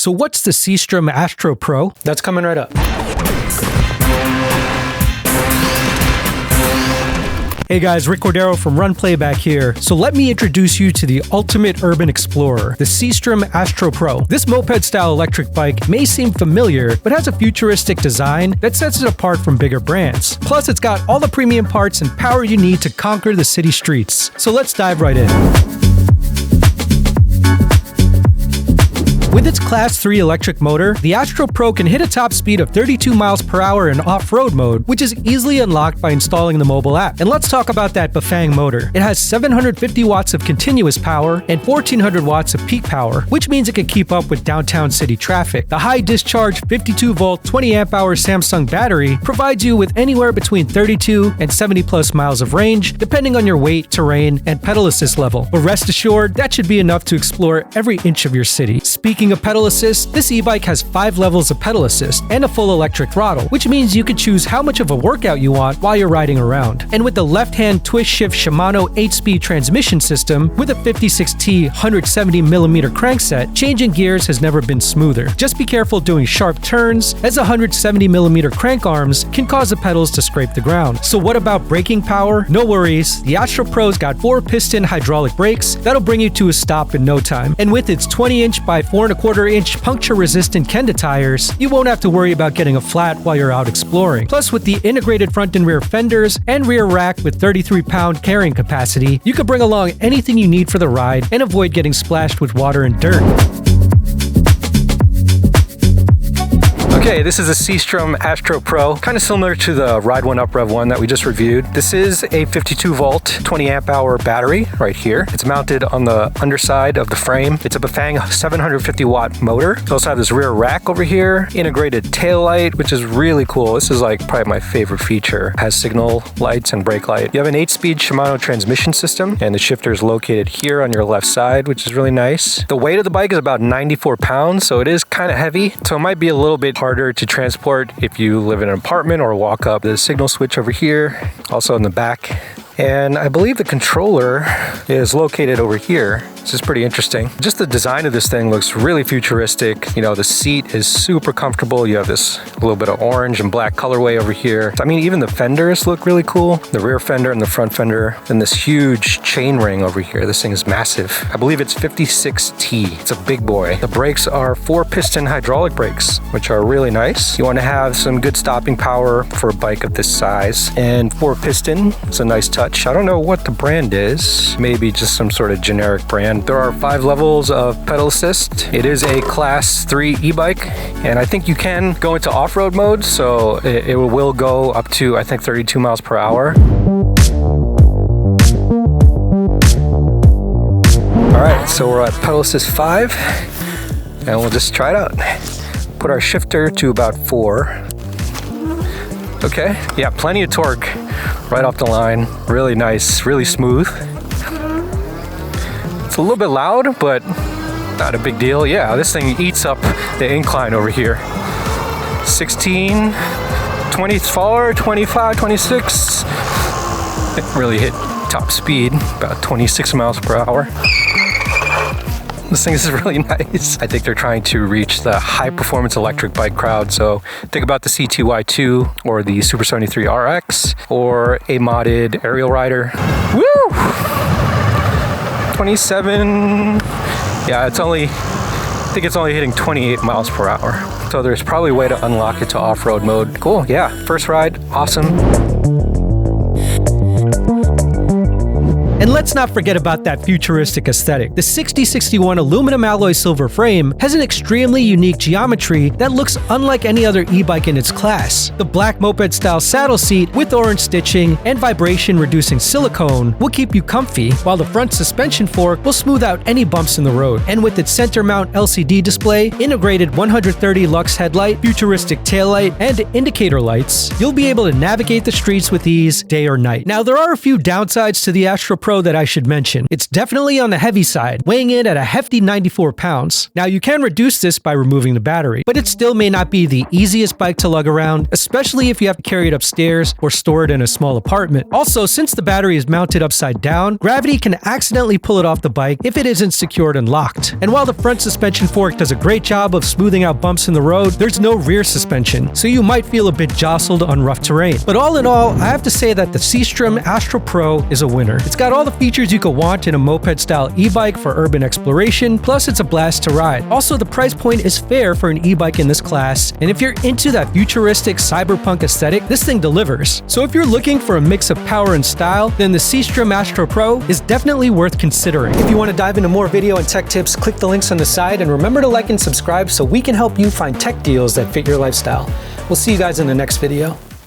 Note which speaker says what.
Speaker 1: So what's the C3STROM Astro Pro?
Speaker 2: That's coming right up.
Speaker 1: Hey guys, Rick Cordero from RunPlayBack here. So let me introduce you to the ultimate urban explorer, the C3STROM Astro Pro. This moped-style electric bike may seem familiar, but has a futuristic design that sets it apart from bigger brands. Plus, it's got all the premium parts and power you need to conquer the city streets. So let's dive right in. With its Class 3 electric motor, the Astro Pro can hit a top speed of 32 miles per hour in off-road mode, which is easily unlocked by installing the mobile app. And let's talk about that Bafang motor. It has 750 watts of continuous power and 1400 watts of peak power, which means it can keep up with downtown city traffic. The high-discharge 52-volt 20-amp-hour Samsung battery provides you with anywhere between 32 and 70-plus miles of range, depending on your weight, terrain, and pedal assist level. But rest assured, that should be enough to explore every inch of your city. Speaking of pedal assist, this e-bike has 5 levels of pedal assist and a full electric throttle, which means you can choose how much of a workout you want while you're riding around. And with the left-hand twist-shift Shimano 8-speed transmission system with a 56T 170mm crankset, changing gears has never been smoother. Just be careful doing sharp turns, as 170mm crank arms can cause the pedals to scrape the ground. So what about braking power? No worries, the Astro Pro's got 4-piston hydraulic brakes that'll bring you to a stop in no time. And with its 20-inch by 4.25-inch puncture-resistant Kenda tires, you won't have to worry about getting a flat while you're out exploring. Plus, with the integrated front and rear fenders and rear rack with 33-pound carrying capacity, you can bring along anything you need for the ride and avoid getting splashed with water and dirt.
Speaker 2: Okay, this is a C3STROM Astro Pro, kind of similar to the Ride 1 Up Rev 1 that we just reviewed. This is a 52-volt, 20-amp-hour battery right here. It's mounted on the underside of the frame. It's a Bafang 750-watt motor. It also has this rear rack over here, integrated tail light, which is really cool. This is like probably my favorite feature. It has signal lights and brake light. You have an 8-speed Shimano transmission system, and the shifter is located here on your left side, which is really nice. The weight of the bike is about 94 pounds, so it is kind of heavy, so it might be a little bit harder to transport if you live in an apartment or walk up. The signal switch over here, also in the back. And I believe the controller is located over here. This is pretty interesting. Just the design of this thing looks really futuristic. You know, the seat is super comfortable. You have this little bit of orange and black colorway over here. I mean, even the fenders look really cool. The rear fender and the front fender, and this huge chain ring over here. This thing is massive. I believe it's 56T. It's a big boy. The brakes are 4-piston hydraulic brakes, which are really nice. You want to have some good stopping power for a bike of this size. And 4-piston is a nice touch. I don't know what the brand is. Maybe just some sort of generic brand. There are 5 levels of pedal assist. It is a Class 3 e-bike, and I think you can go into off-road mode, so it will go up to, I think, 32 miles per hour. All right, so we're at pedal assist 5, and we'll just try it out. Put our shifter to about 4. Okay, yeah, plenty of torque right off the line. Really nice, really smooth. It's a little bit loud, but not a big deal. Yeah, this thing eats up the incline over here. 16, 24, 25, 26. It really hit top speed, about 26 miles per hour. This thing is really nice. I think they're trying to reach the high-performance electric bike crowd, so think about the C2Y2 or the Super 73 RX or a modded aerial rider. Woo! 27. Yeah, I think it's only hitting 28 miles per hour. So there's probably a way to unlock it to off-road mode. Cool, yeah, first ride, awesome.
Speaker 1: And let's not forget about that futuristic aesthetic. The 6061 aluminum alloy silver frame has an extremely unique geometry that looks unlike any other e-bike in its class. The black moped-style saddle seat with orange stitching and vibration-reducing silicone will keep you comfy, while the front suspension fork will smooth out any bumps in the road. And with its center mount LCD display, integrated 130 lux headlight, futuristic taillight, and indicator lights, you'll be able to navigate the streets with ease day or night. Now, there are a few downsides to the Astro Pro Pro that I should mention. It's definitely on the heavy side, weighing in at a hefty 94 pounds. Now you can reduce this by removing the battery, but it still may not be the easiest bike to lug around, especially if you have to carry it upstairs or store it in a small apartment. Also, since the battery is mounted upside down, gravity can accidentally pull it off the bike if it isn't secured and locked. And while the front suspension fork does a great job of smoothing out bumps in the road, there's no rear suspension, so you might feel a bit jostled on rough terrain. But all in all, I have to say that the C3STROM Astro Pro is a winner. It's got all the features you could want in a moped-style e-bike for urban exploration, plus it's a blast to ride. Also, the price point is fair for an e-bike in this class, and if you're into that futuristic cyberpunk aesthetic, this thing delivers. So if you're looking for a mix of power and style, then the C3STROM Astro Pro is definitely worth considering. If you want to dive into more video and tech tips, click the links on the side, and remember to like and subscribe so we can help you find tech deals that fit your lifestyle. We'll see you guys in the next video.